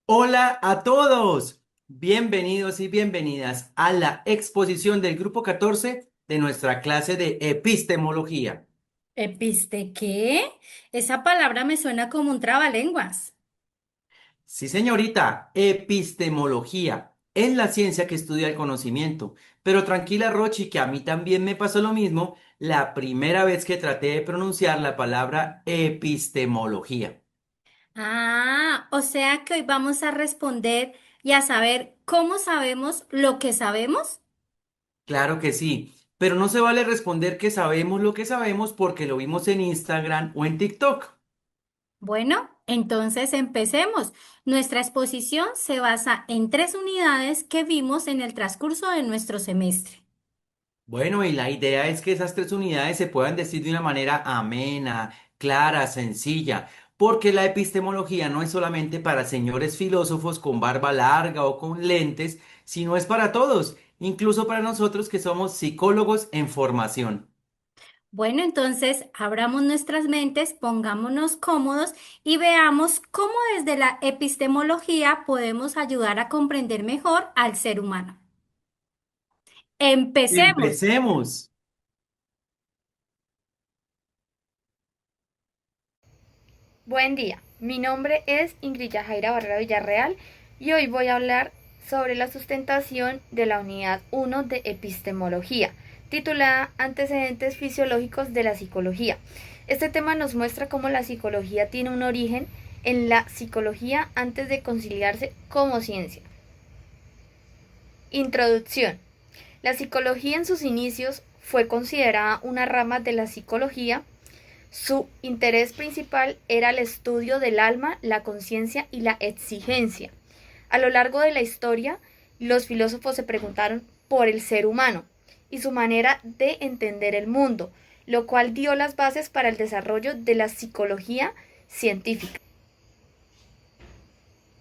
Hola a todos, bienvenidos y bienvenidas a la exposición del grupo 14 de nuestra clase de epistemología. ¿Episte qué? Esa palabra me suena como un trabalenguas. Sí, señorita, epistemología es la ciencia que estudia el conocimiento. Pero tranquila, Rochi, que a mí también me pasó lo mismo la primera vez que traté de pronunciar la palabra epistemología. O sea que hoy vamos a responder y a saber cómo sabemos lo que sabemos. Claro que sí, pero no se vale responder que sabemos lo que sabemos porque lo vimos en Instagram o en TikTok. Bueno, entonces empecemos. Nuestra exposición se basa en 3 unidades que vimos en el transcurso de nuestro semestre. Bueno, y la idea es que esas tres unidades se puedan decir de una manera amena, clara, sencilla, porque la epistemología no es solamente para señores filósofos con barba larga o con lentes, sino es para todos, incluso para nosotros que somos psicólogos en formación. Bueno, entonces abramos nuestras mentes, pongámonos cómodos y veamos cómo desde la epistemología podemos ayudar a comprender mejor al ser humano. Empecemos. Empecemos. Buen día, mi nombre es Ingrid Yajaira Barrera Villarreal y hoy voy a hablar sobre la sustentación de la unidad 1 de epistemología, titulada Antecedentes fisiológicos de la psicología. Este tema nos muestra cómo la psicología tiene un origen en la psicología antes de conciliarse como ciencia. Introducción. La psicología en sus inicios fue considerada una rama de la psicología. Su interés principal era el estudio del alma, la conciencia y la exigencia. A lo largo de la historia, los filósofos se preguntaron por el ser humano y su manera de entender el mundo, lo cual dio las bases para el desarrollo de la psicología científica.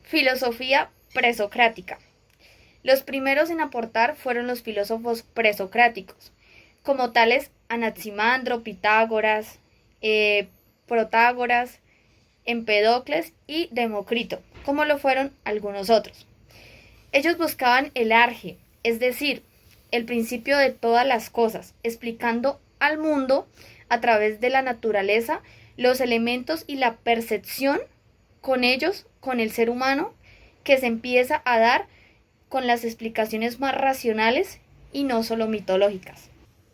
Filosofía presocrática. Los primeros en aportar fueron los filósofos presocráticos, como tales Anaximandro, Pitágoras, Protágoras, Empedocles y Demócrito, como lo fueron algunos otros. Ellos buscaban el arge, es decir, el principio de todas las cosas, explicando al mundo a través de la naturaleza, los elementos y la percepción con ellos, con el ser humano, que se empieza a dar con las explicaciones más racionales y no solo mitológicas.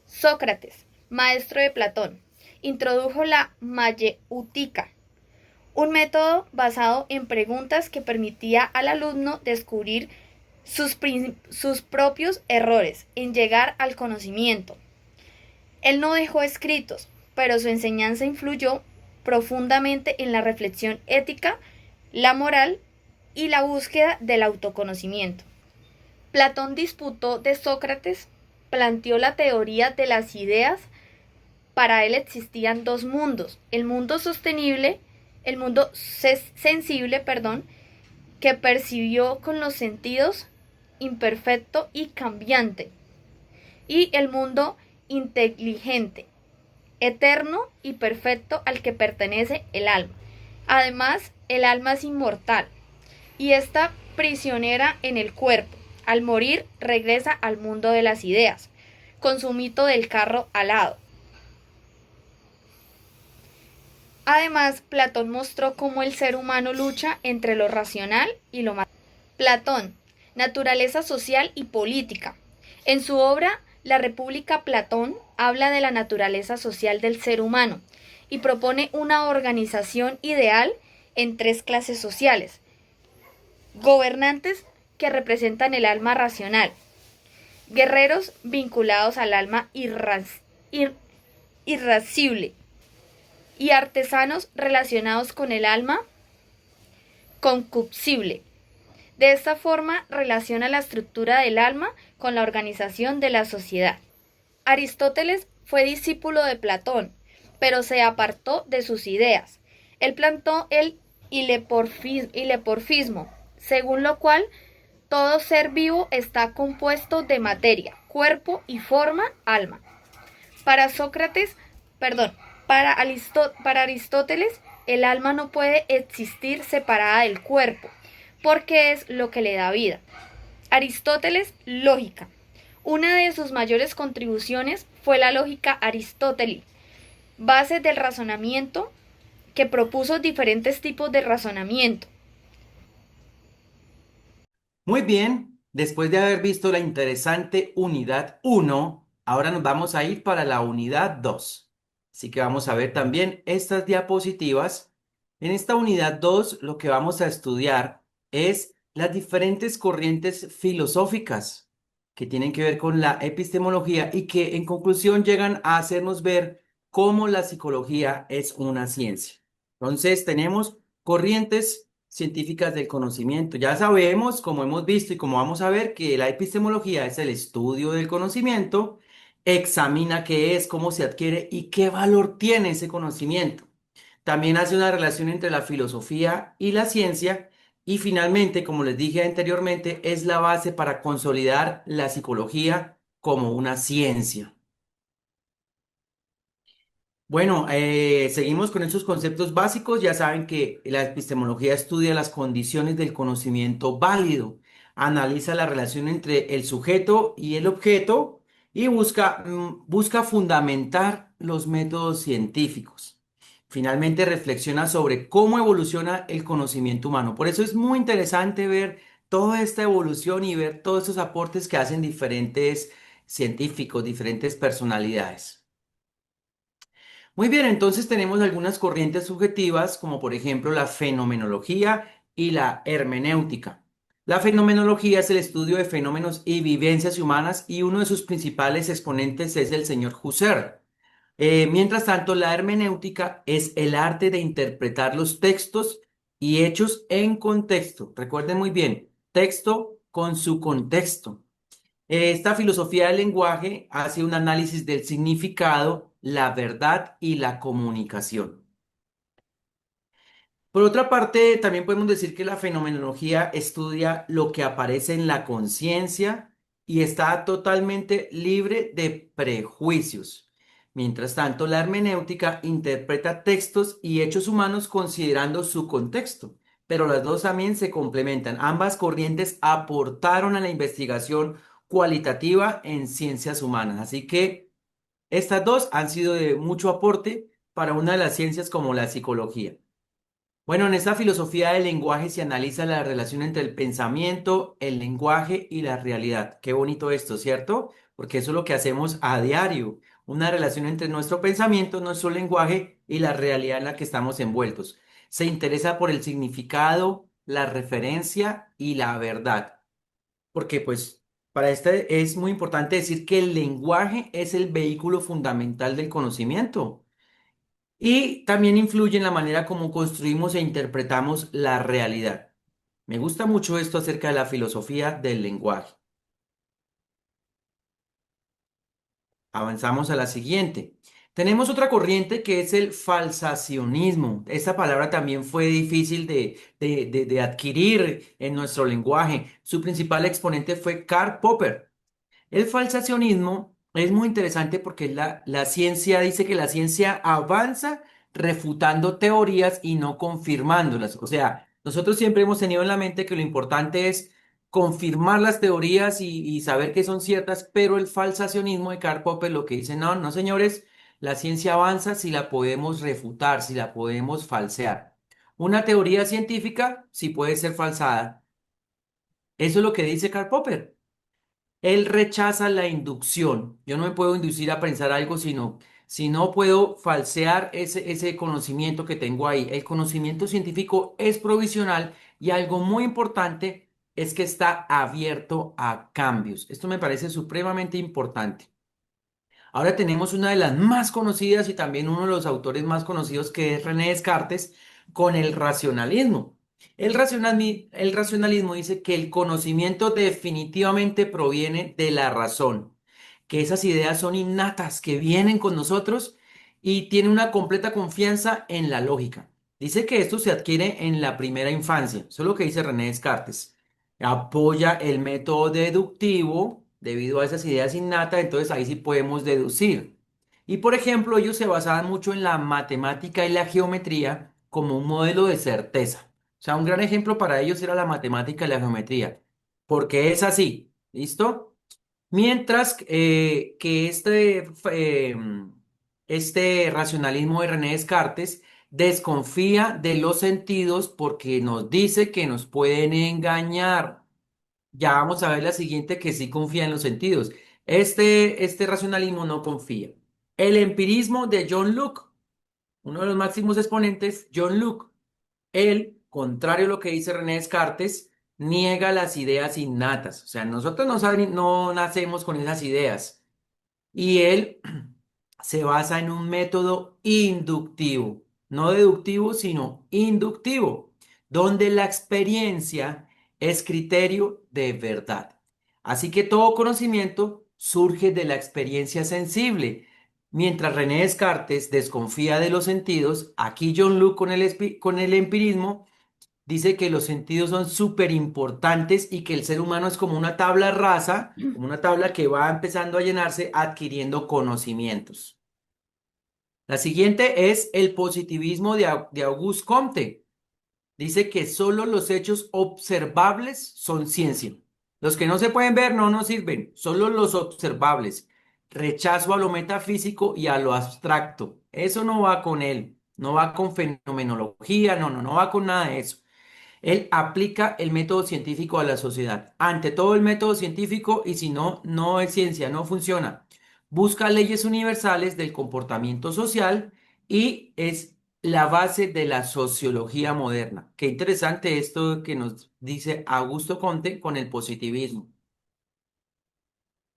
Sócrates, maestro de Platón, introdujo la mayéutica, un método basado en preguntas que permitía al alumno descubrir sus propios errores en llegar al conocimiento. Él no dejó escritos, pero su enseñanza influyó profundamente en la reflexión ética, la moral y la búsqueda del autoconocimiento. Platón disputó de Sócrates, planteó la teoría de las ideas. Para él existían dos mundos, el mundo sostenible, el mundo sensible, que percibió con los sentidos, imperfecto y cambiante, y el mundo inteligente, eterno y perfecto al que pertenece el alma. Además, el alma es inmortal y está prisionera en el cuerpo. Al morir, regresa al mundo de las ideas, con su mito del carro alado. Además, Platón mostró cómo el ser humano lucha entre lo racional y lo material. Platón, naturaleza social y política. En su obra La República, Platón habla de la naturaleza social del ser humano y propone una organización ideal en 3 clases sociales. Gobernantes que representan el alma racional, guerreros vinculados al alma irascible y artesanos relacionados con el alma concupiscible. De esta forma relaciona la estructura del alma con la organización de la sociedad. Aristóteles fue discípulo de Platón, pero se apartó de sus ideas. Él plantó el hileporfismo, según lo cual todo ser vivo está compuesto de materia, cuerpo y forma, alma. Para Sócrates, perdón, para Aristóteles, el alma no puede existir separada del cuerpo, porque es lo que le da vida. Aristóteles, lógica. Una de sus mayores contribuciones fue la lógica aristotélica, base del razonamiento, que propuso diferentes tipos de razonamiento. Muy bien, después de haber visto la interesante unidad uno, ahora nos vamos a ir para la unidad 2. Así que vamos a ver también estas diapositivas. En esta unidad 2, lo que vamos a estudiar es las diferentes corrientes filosóficas que tienen que ver con la epistemología y que en conclusión llegan a hacernos ver cómo la psicología es una ciencia. Entonces tenemos corrientes científicas del conocimiento. Ya sabemos, como hemos visto y como vamos a ver, que la epistemología es el estudio del conocimiento, examina qué es, cómo se adquiere y qué valor tiene ese conocimiento. También hace una relación entre la filosofía y la ciencia y finalmente, como les dije anteriormente, es la base para consolidar la psicología como una ciencia. Bueno, seguimos con esos conceptos básicos. Ya saben que la epistemología estudia las condiciones del conocimiento válido, analiza la relación entre el sujeto y el objeto y busca fundamentar los métodos científicos. Finalmente, reflexiona sobre cómo evoluciona el conocimiento humano. Por eso es muy interesante ver toda esta evolución y ver todos esos aportes que hacen diferentes científicos, diferentes personalidades. Muy bien, entonces tenemos algunas corrientes subjetivas, como por ejemplo la fenomenología y la hermenéutica. La fenomenología es el estudio de fenómenos y vivencias humanas y uno de sus principales exponentes es el señor Husserl. Mientras tanto, la hermenéutica es el arte de interpretar los textos y hechos en contexto. Recuerden muy bien, texto con su contexto. Esta filosofía del lenguaje hace un análisis del significado, la verdad y la comunicación. Por otra parte, también podemos decir que la fenomenología estudia lo que aparece en la conciencia y está totalmente libre de prejuicios. Mientras tanto, la hermenéutica interpreta textos y hechos humanos considerando su contexto, pero las dos también se complementan. Ambas corrientes aportaron a la investigación cualitativa en ciencias humanas, así que estas dos han sido de mucho aporte para una de las ciencias como la psicología. Bueno, en esta filosofía del lenguaje se analiza la relación entre el pensamiento, el lenguaje y la realidad. Qué bonito esto, ¿cierto? Porque eso es lo que hacemos a diario, una relación entre nuestro pensamiento, nuestro lenguaje y la realidad en la que estamos envueltos. Se interesa por el significado, la referencia y la verdad. Porque pues para este es muy importante decir que el lenguaje es el vehículo fundamental del conocimiento. Y también influye en la manera como construimos e interpretamos la realidad. Me gusta mucho esto acerca de la filosofía del lenguaje. Avanzamos a la siguiente. Tenemos otra corriente que es el falsacionismo. Esta palabra también fue difícil de adquirir en nuestro lenguaje. Su principal exponente fue Karl Popper. El falsacionismo es muy interesante porque la ciencia dice que la ciencia avanza refutando teorías y no confirmándolas. O sea, nosotros siempre hemos tenido en la mente que lo importante es confirmar las teorías y saber que son ciertas, pero el falsacionismo de Karl Popper lo que dice, no, no señores, la ciencia avanza si la podemos refutar, si la podemos falsear. Una teoría científica sí puede ser falsada. Eso es lo que dice Karl Popper. Él rechaza la inducción. Yo no me puedo inducir a pensar algo, sino si no puedo falsear ese conocimiento que tengo ahí. El conocimiento científico es provisional y algo muy importante es que está abierto a cambios. Esto me parece supremamente importante. Ahora tenemos una de las más conocidas y también uno de los autores más conocidos que es René Descartes con el racionalismo. El racionalismo dice que el conocimiento definitivamente proviene de la razón, que esas ideas son innatas, que vienen con nosotros y tiene una completa confianza en la lógica. Dice que esto se adquiere en la primera infancia. Eso es lo que dice René Descartes. Apoya el método deductivo debido a esas ideas innatas, entonces ahí sí podemos deducir. Y por ejemplo, ellos se basaban mucho en la matemática y la geometría como un modelo de certeza. O sea, un gran ejemplo para ellos era la matemática y la geometría, porque es así, ¿listo? Mientras que este racionalismo de René Descartes desconfía de los sentidos porque nos dice que nos pueden engañar. Ya vamos a ver la siguiente que sí confía en los sentidos. Este racionalismo no confía. El empirismo de John Locke, uno de los máximos exponentes, John Locke. Él, contrario a lo que dice René Descartes, niega las ideas innatas. O sea, nosotros no nacemos con esas ideas. Y él se basa en un método inductivo, no deductivo, sino inductivo, donde la experiencia es criterio de verdad. Así que todo conocimiento surge de la experiencia sensible. Mientras René Descartes desconfía de los sentidos, aquí John Locke con el empirismo dice que los sentidos son súper importantes y que el ser humano es como una tabla rasa, como una tabla que va empezando a llenarse adquiriendo conocimientos. La siguiente es el positivismo de Auguste Comte. Dice que solo los hechos observables son ciencia. Los que no se pueden ver no nos sirven, solo los observables. Rechazo a lo metafísico y a lo abstracto. Eso no va con él, no va con fenomenología, no va con nada de eso. Él aplica el método científico a la sociedad. Ante todo el método científico y si no, no es ciencia, no funciona. Busca leyes universales del comportamiento social y es la base de la sociología moderna. Qué interesante esto que nos dice Augusto Comte con el positivismo.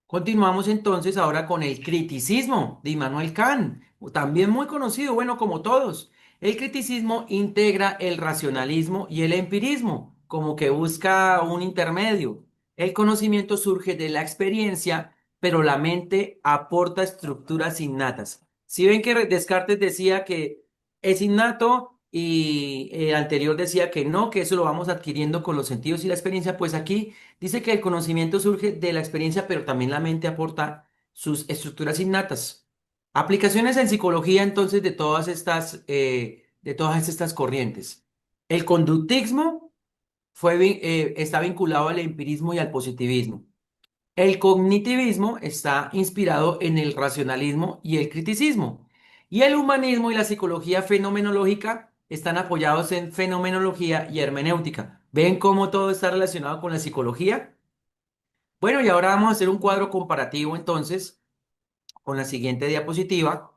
Continuamos entonces ahora con el criticismo de Immanuel Kant, también muy conocido, bueno, como todos. El criticismo integra el racionalismo y el empirismo, como que busca un intermedio. El conocimiento surge de la experiencia, pero la mente aporta estructuras innatas. Si ven que Descartes decía que es innato y el anterior decía que no, que eso lo vamos adquiriendo con los sentidos y la experiencia, pues aquí dice que el conocimiento surge de la experiencia, pero también la mente aporta sus estructuras innatas. Aplicaciones en psicología, entonces, de todas estas corrientes. El conductismo está vinculado al empirismo y al positivismo. El cognitivismo está inspirado en el racionalismo y el criticismo. Y el humanismo y la psicología fenomenológica están apoyados en fenomenología y hermenéutica. ¿Ven cómo todo está relacionado con la psicología? Bueno, y ahora vamos a hacer un cuadro comparativo entonces con la siguiente diapositiva,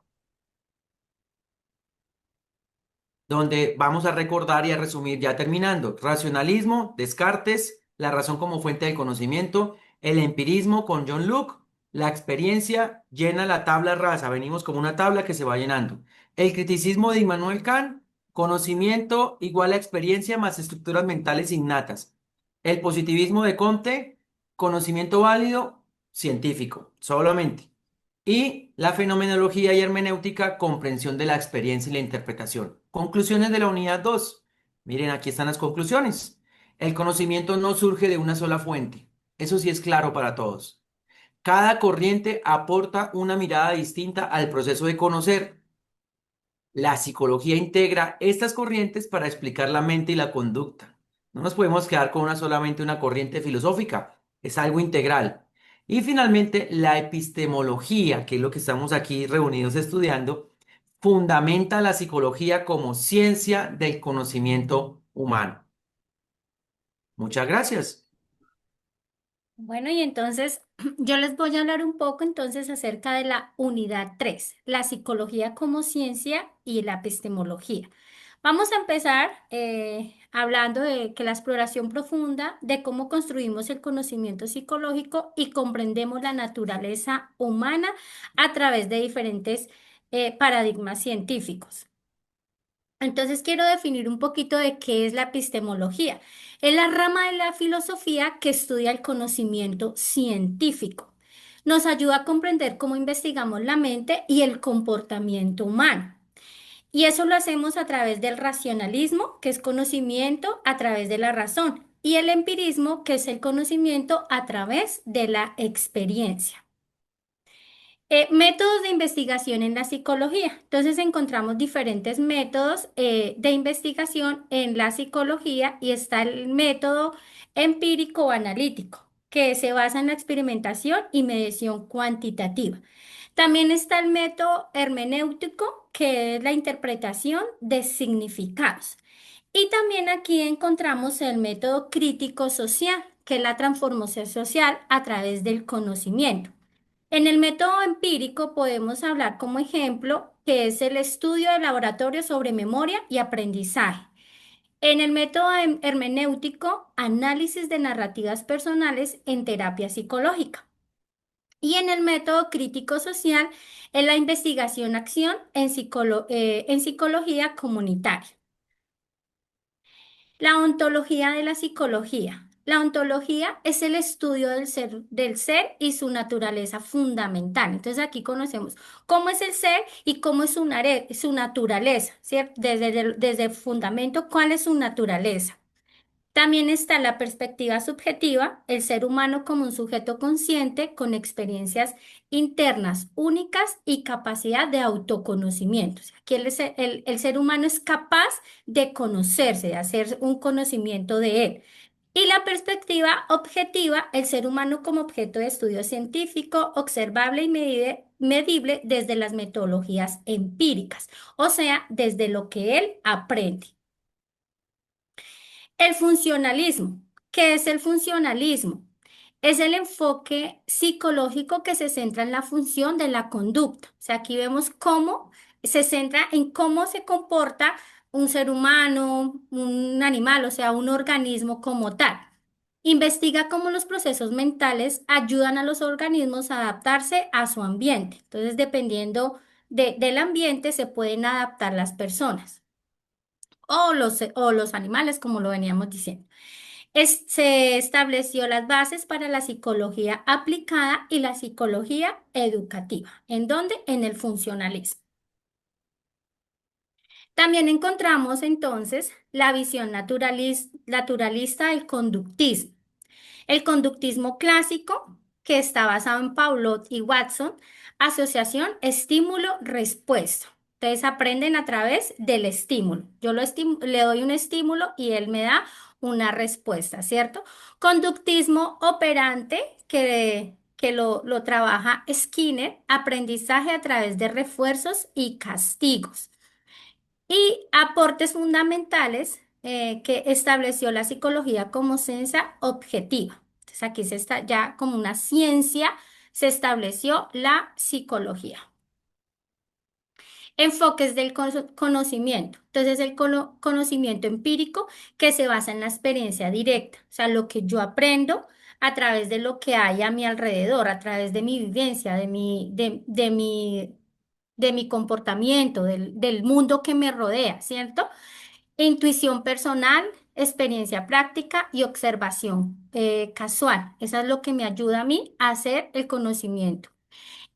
donde vamos a recordar y a resumir ya terminando. Racionalismo, Descartes, la razón como fuente del conocimiento, el empirismo con John Locke, la experiencia llena la tabla rasa, venimos como una tabla que se va llenando. El criticismo de Immanuel Kant, conocimiento igual a experiencia más estructuras mentales innatas. El positivismo de Comte, conocimiento válido, científico, solamente. Y la fenomenología y hermenéutica, comprensión de la experiencia y la interpretación. Conclusiones de la unidad 2. Miren, aquí están las conclusiones. El conocimiento no surge de una sola fuente. Eso sí es claro para todos. Cada corriente aporta una mirada distinta al proceso de conocer. La psicología integra estas corrientes para explicar la mente y la conducta. No nos podemos quedar con solamente una corriente filosófica, es algo integral. Y finalmente, la epistemología, que es lo que estamos aquí reunidos estudiando, fundamenta la psicología como ciencia del conocimiento humano. Muchas gracias. Bueno, y entonces yo les voy a hablar un poco entonces acerca de la unidad 3, la psicología como ciencia y la epistemología. Vamos a empezar hablando de que la exploración profunda de cómo construimos el conocimiento psicológico y comprendemos la naturaleza humana a través de diferentes paradigmas científicos. Entonces quiero definir un poquito de qué es la epistemología. Es la rama de la filosofía que estudia el conocimiento científico. Nos ayuda a comprender cómo investigamos la mente y el comportamiento humano. Y eso lo hacemos a través del racionalismo, que es conocimiento a través de la razón, y el empirismo, que es el conocimiento a través de la experiencia. Métodos de investigación en la psicología. Entonces encontramos diferentes métodos de investigación en la psicología y está el método empírico o analítico, que se basa en la experimentación y medición cuantitativa. También está el método hermenéutico, que es la interpretación de significados. Y también aquí encontramos el método crítico social, que es la transformación social a través del conocimiento. En el método empírico podemos hablar como ejemplo que es el estudio de laboratorio sobre memoria y aprendizaje. En el método hermenéutico, análisis de narrativas personales en terapia psicológica. Y en el método crítico social, en la investigación-acción en psicología comunitaria. La ontología de la psicología. La ontología es el estudio del ser y su naturaleza fundamental. Entonces aquí conocemos cómo es el ser y cómo es su naturaleza, ¿cierto? Desde el fundamento, cuál es su naturaleza. También está la perspectiva subjetiva, el ser humano como un sujeto consciente con experiencias internas únicas y capacidad de autoconocimiento. O sea, aquí el ser humano es capaz de conocerse, de hacer un conocimiento de él. Y la perspectiva objetiva, el ser humano como objeto de estudio científico, observable y medible desde las metodologías empíricas, o sea, desde lo que él aprende. El funcionalismo. ¿Qué es el funcionalismo? Es el enfoque psicológico que se centra en la función de la conducta. O sea, aquí vemos cómo se centra en cómo se comporta un ser humano, un animal, o sea, un organismo como tal. Investiga cómo los procesos mentales ayudan a los organismos a adaptarse a su ambiente. Entonces, dependiendo del ambiente, se pueden adaptar las personas o los animales, como lo veníamos diciendo. Se estableció las bases para la psicología aplicada y la psicología educativa. ¿En dónde? En el funcionalismo. También encontramos entonces la visión naturalista del conductismo. El conductismo clásico, que está basado en Paulot y Watson, asociación estímulo-respuesta. Ustedes aprenden a través del estímulo. Yo le doy un estímulo y él me da una respuesta, ¿cierto? Conductismo operante, que lo trabaja Skinner, aprendizaje a través de refuerzos y castigos. Y aportes fundamentales que estableció la psicología como ciencia objetiva. Entonces aquí se está ya como una ciencia, se estableció la psicología. Enfoques del conocimiento. Entonces el conocimiento empírico que se basa en la experiencia directa, o sea, lo que yo aprendo a través de lo que hay a mi alrededor, a través de mi vivencia, de mi comportamiento, del mundo que me rodea, ¿cierto? Intuición personal, experiencia práctica y observación casual. Eso es lo que me ayuda a mí a hacer el conocimiento.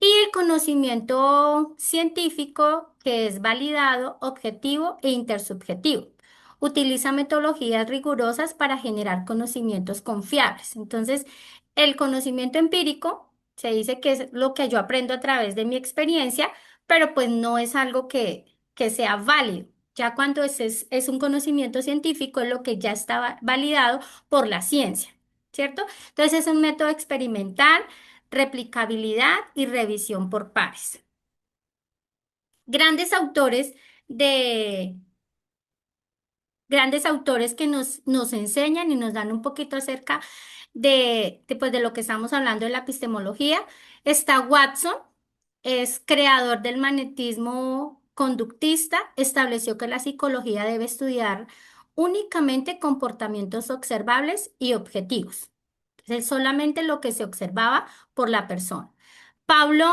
Y el conocimiento científico, que es validado, objetivo e intersubjetivo. Utiliza metodologías rigurosas para generar conocimientos confiables. Entonces, el conocimiento empírico se dice que es lo que yo aprendo a través de mi experiencia, pero pues no es algo que sea válido. Ya cuando es un conocimiento científico, es lo que ya está validado por la ciencia, ¿cierto? Entonces, es un método experimental, replicabilidad y revisión por pares. Grandes autores de grandes autores que nos enseñan y nos dan un poquito acerca pues, de lo que estamos hablando de la epistemología. Está Watson, es creador del magnetismo conductista, estableció que la psicología debe estudiar únicamente comportamientos observables y objetivos. Es solamente lo que se observaba por la persona. Pablo,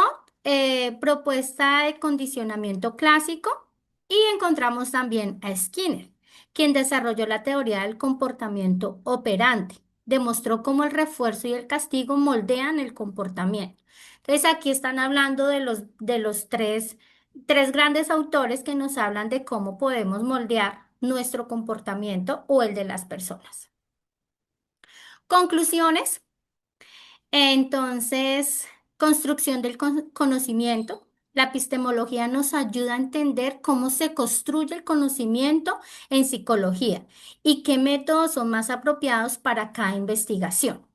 propuesta de condicionamiento clásico, y encontramos también a Skinner, quien desarrolló la teoría del comportamiento operante. Demostró cómo el refuerzo y el castigo moldean el comportamiento. Entonces aquí están hablando de los tres grandes autores que nos hablan de cómo podemos moldear nuestro comportamiento o el de las personas. Conclusiones. Entonces, construcción del conocimiento. La epistemología nos ayuda a entender cómo se construye el conocimiento en psicología y qué métodos son más apropiados para cada investigación.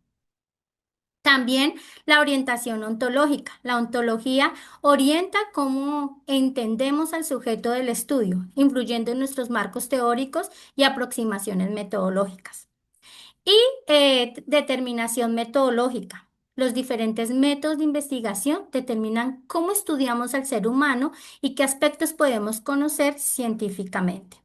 También la orientación ontológica. La ontología orienta cómo entendemos al sujeto del estudio, influyendo en nuestros marcos teóricos y aproximaciones metodológicas. Y determinación metodológica. Los diferentes métodos de investigación determinan cómo estudiamos al ser humano y qué aspectos podemos conocer científicamente.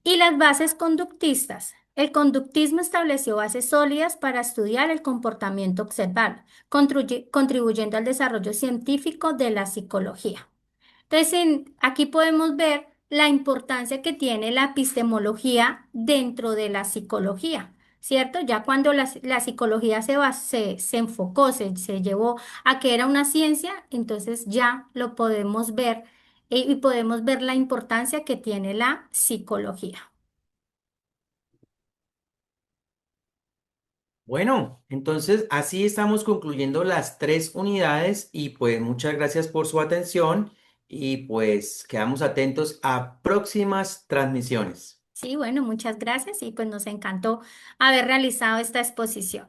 Y las bases conductistas. El conductismo estableció bases sólidas para estudiar el comportamiento observable, contribuyendo al desarrollo científico de la psicología. Entonces, aquí podemos ver la importancia que tiene la epistemología dentro de la psicología, ¿cierto? Ya cuando la psicología se enfocó, se llevó a que era una ciencia, entonces ya lo podemos ver y podemos ver la importancia que tiene la psicología. Bueno, entonces así estamos concluyendo las 3 unidades y pues muchas gracias por su atención y pues quedamos atentos a próximas transmisiones. Sí, bueno, muchas gracias y pues nos encantó haber realizado esta exposición.